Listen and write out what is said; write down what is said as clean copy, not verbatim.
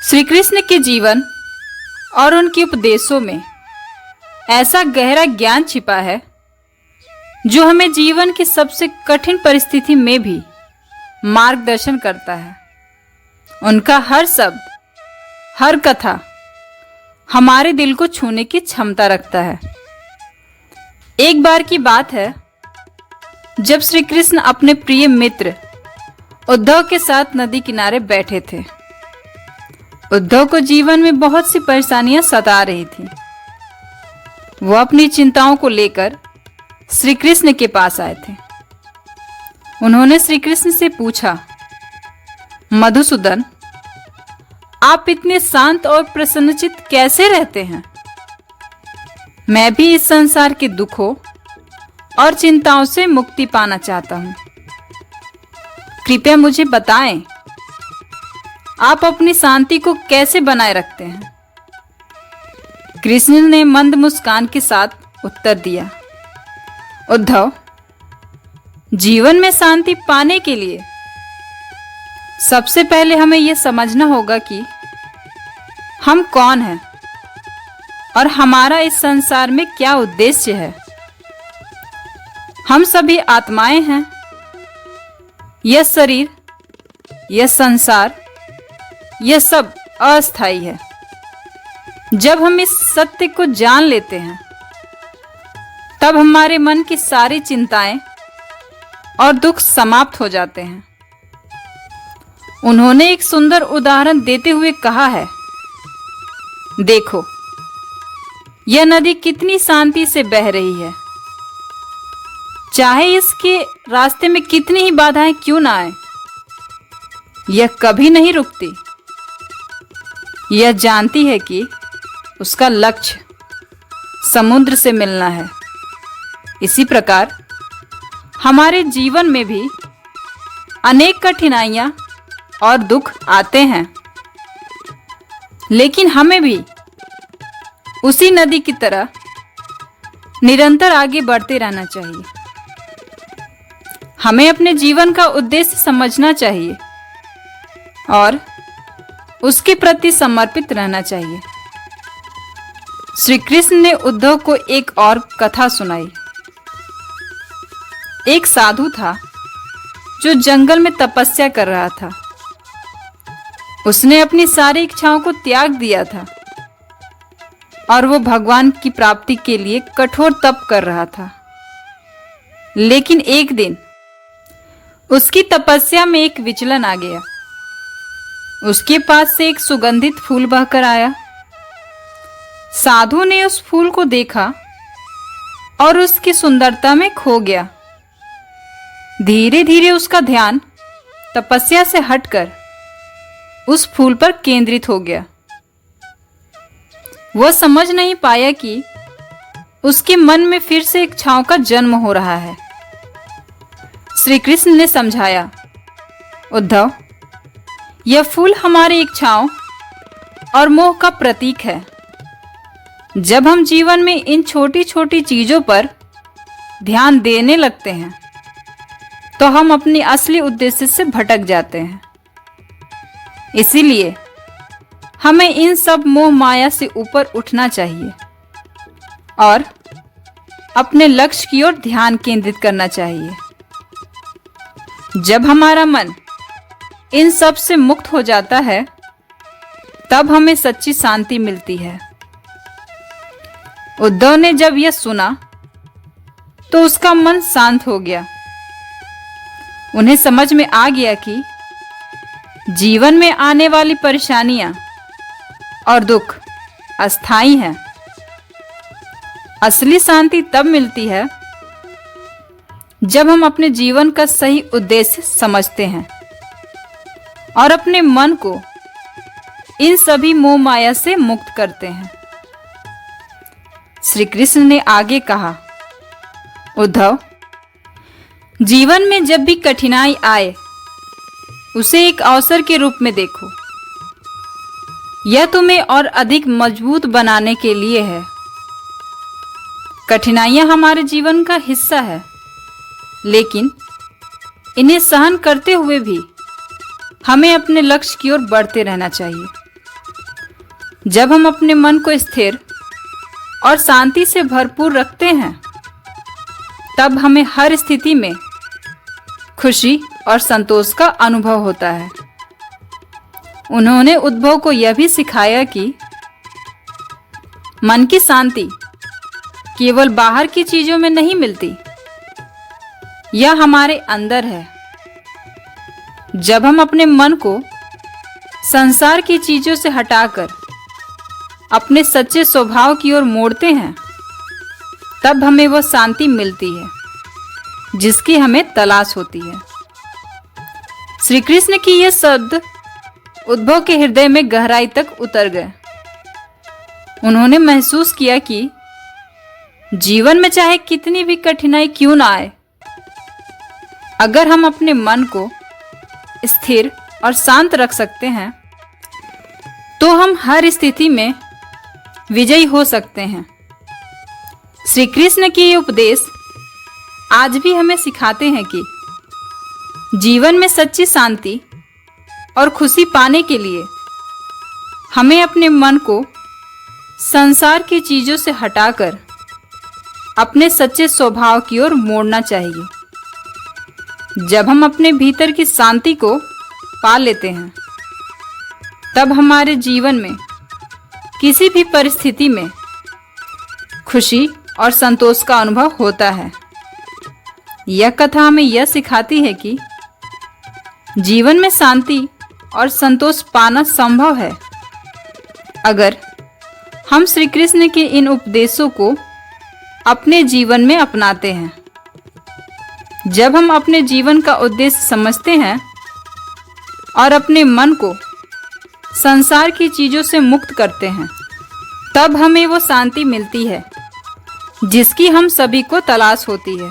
श्री कृष्ण के जीवन और उनके उपदेशों में ऐसा गहरा ज्ञान छिपा है जो हमें जीवन की सबसे कठिन परिस्थिति में भी मार्गदर्शन करता है। उनका हर शब्द, हर कथा हमारे दिल को छूने की क्षमता रखता है। एक बार की बात है जब श्री कृष्ण अपने प्रिय मित्र उद्धव के साथ नदी किनारे बैठे थे। उद्धव को जीवन में बहुत सी परेशानियां सता रही थी। वो अपनी चिंताओं को लेकर श्री कृष्ण के पास आए थे। उन्होंने श्री कृष्ण से पूछा, मधुसूदन, आप इतने शांत और प्रसन्नचित्त कैसे रहते हैं? मैं भी इस संसार के दुखों और चिंताओं से मुक्ति पाना चाहता हूं। कृपया मुझे बताएं, आप अपनी शांति को कैसे बनाए रखते हैं? कृष्ण ने मंद मुस्कान के साथ उत्तर दिया, उद्धव, जीवन में शांति पाने के लिए सबसे पहले हमें यह समझना होगा कि हम कौन हैं और हमारा इस संसार में क्या उद्देश्य है। हम सभी आत्माएं हैं। यह शरीर, यह संसार, यह सब अस्थायी है। जब हम इस सत्य को जान लेते हैं तब हमारे मन की सारी चिंताएं और दुख समाप्त हो जाते हैं। उन्होंने एक सुंदर उदाहरण देते हुए कहा है, देखो, यह नदी कितनी शांति से बह रही है। चाहे इसके रास्ते में कितनी ही बाधाएं क्यों ना आए, यह कभी नहीं रुकती। यह जानती है कि उसका लक्ष्य समुद्र से मिलना है। इसी प्रकार हमारे जीवन में भी अनेक कठिनाइयां और दुख आते हैं, लेकिन हमें भी उसी नदी की तरह निरंतर आगे बढ़ते रहना चाहिए। हमें अपने जीवन का उद्देश्य समझना चाहिए और उसके प्रति समर्पित रहना चाहिए। श्री कृष्ण ने उद्धव को एक और कथा सुनाई। एक साधु था जो जंगल में तपस्या कर रहा था। उसने अपनी सारी इच्छाओं को त्याग दिया था और वो भगवान की प्राप्ति के लिए कठोर तप कर रहा था। लेकिन एक दिन उसकी तपस्या में एक विचलन आ गया। उसके पास से एक सुगंधित फूल बहकर आया। साधु ने उस फूल को देखा और उसकी सुंदरता में खो गया। धीरे धीरे उसका ध्यान तपस्या से हटकर उस फूल पर केंद्रित हो गया। वह समझ नहीं पाया कि उसके मन में फिर से इच्छाओं का जन्म हो रहा है। श्री कृष्ण ने समझाया, उद्धव, यह फूल हमारी इच्छाओं और मोह का प्रतीक है। जब हम जीवन में इन छोटी छोटी चीजों पर ध्यान देने लगते हैं तो हम अपनी असली उद्देश्य से भटक जाते हैं। इसीलिए हमें इन सब मोह माया से ऊपर उठना चाहिए और अपने लक्ष्य की ओर ध्यान केंद्रित करना चाहिए। जब हमारा मन इन सब से मुक्त हो जाता है तब हमें सच्ची शांति मिलती है। उद्धव ने जब यह सुना तो उसका मन शांत हो गया। उन्हें समझ में आ गया कि जीवन में आने वाली परेशानियां और दुख अस्थायी हैं। असली शांति तब मिलती है जब हम अपने जीवन का सही उद्देश्य समझते हैं और अपने मन को इन सभी मोह माया से मुक्त करते हैं। श्री कृष्ण ने आगे कहा, उद्धव, जीवन में जब भी कठिनाई आए उसे एक अवसर के रूप में देखो। यह तुम्हें और अधिक मजबूत बनाने के लिए है। कठिनाइयां हमारे जीवन का हिस्सा है, लेकिन इन्हें सहन करते हुए भी हमें अपने लक्ष्य की ओर बढ़ते रहना चाहिए। जब हम अपने मन को स्थिर और शांति से भरपूर रखते हैं, तब हमें हर स्थिति में खुशी और संतोष का अनुभव होता है। उन्होंने उद्धव को यह भी सिखाया कि मन की शांति केवल बाहर की चीजों में नहीं मिलती, यह हमारे अंदर है। जब हम अपने मन को संसार की चीजों से हटाकर अपने सच्चे स्वभाव की ओर मोड़ते हैं, तब हमें वह शांति मिलती है जिसकी हमें तलाश होती है। श्री कृष्ण की यह शब्द उद्धव के हृदय में गहराई तक उतर गए। उन्होंने महसूस किया कि जीवन में चाहे कितनी भी कठिनाई क्यों ना आए, अगर हम अपने मन को स्थिर और शांत रख सकते हैं, तो हम हर स्थिति में विजयी हो सकते हैं। श्री कृष्ण के ये उपदेश आज भी हमें सिखाते हैं कि जीवन में सच्ची शांति और खुशी पाने के लिए हमें अपने मन को संसार की चीजों से हटाकर अपने सच्चे स्वभाव की ओर मोड़ना चाहिए। जब हम अपने भीतर की शांति को पा लेते हैं, तब हमारे जीवन में किसी भी परिस्थिति में खुशी और संतोष का अनुभव होता है। यह कथा हमें यह सिखाती है कि जीवन में शांति और संतोष पाना संभव है, अगर हम श्री कृष्ण के इन उपदेशों को अपने जीवन में अपनाते हैं। जब हम अपने जीवन का उद्देश्य समझते हैं और अपने मन को संसार की चीजों से मुक्त करते हैं, तब हमें वो शांति मिलती है जिसकी हम सभी को तलाश होती है।